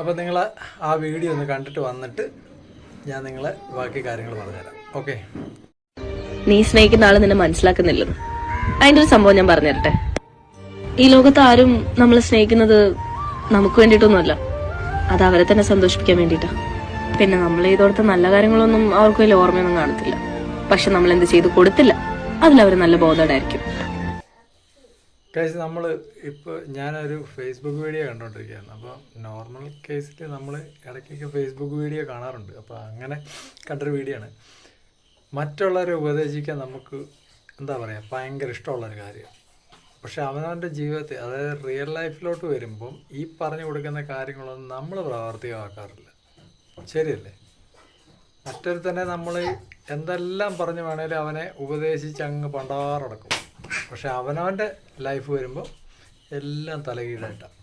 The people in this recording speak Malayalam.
അപ്പോൾ നിങ്ങൾ ആ വീഡിയോ ഒന്ന് കണ്ടിട്ട് വന്നിട്ട് ഞാൻ നിങ്ങളെ ബാക്കി കാര്യങ്ങൾ പറഞ്ഞുതരാം. ഓക്കെ? നീ സ്നേഹിക്കുന്ന ആള് നിന്നെ മനസ്സിലാക്കുന്നില്ലെന്ന് അതിന്റെ ഒരു സംഭവം ഞാൻ പറഞ്ഞു തരട്ടെ. ഈ ലോകത്ത് ആരും നമ്മളെ സ്നേഹിക്കുന്നത് നമുക്ക് വേണ്ടിയിട്ടൊന്നുമല്ല, അത് അവരെ തന്നെ സന്തോഷിപ്പിക്കാൻ വേണ്ടിയിട്ടാ. പിന്നെ നമ്മൾ ചെയ്തോടത്ത നല്ല കാര്യങ്ങളൊന്നും അവർക്ക് വലിയ ഓർമ്മയൊന്നും കാണത്തില്ല. പക്ഷെ നമ്മൾ എന്ത് ചെയ്ത് കൊടുത്തില്ല അതിലവർ നല്ല ബോധമായിരിക്കും. നമ്മൾ ഇപ്പോൾ ഞാനൊരു ഫേസ്ബുക്ക് വീഡിയോ കണ്ടുകൊണ്ടിരിക്കുകയാണ്. അപ്പോൾ നോർമൽ കേസിൽ നമ്മൾ ഇടയ്ക്കൊക്കെ ഫേസ്ബുക്ക് വീഡിയോ കാണാറുണ്ട്. അപ്പോൾ അങ്ങനെ കണ്ടൊരു വീഡിയോ ആണ്. മറ്റുള്ളവരെ ഉപദേശിക്കാൻ നമുക്ക് എന്താ പറയുക ഭയങ്കര ഇഷ്ടമുള്ളൊരു കാര്യം. പക്ഷെ അവനവൻ്റെ ജീവിതത്തിൽ, അതായത് റിയൽ ലൈഫിലോട്ട് വരുമ്പം ഈ പറഞ്ഞു കൊടുക്കുന്ന കാര്യങ്ങളൊന്നും നമ്മൾ പ്രാവർത്തികമാക്കാറില്ല. ശരിയല്ലേ? മറ്റൊരു തന്നെ നമ്മൾ എന്തെല്ലാം പറഞ്ഞു വേണേലും അവനെ ഉപദേശിച്ച് അങ്ങ് പണ്ടാറടക്കും. പക്ഷെ അവനവൻ്റെ ലൈഫ് വരുമ്പോൾ എല്ലാം തലകീഴായിട്ടാണ്.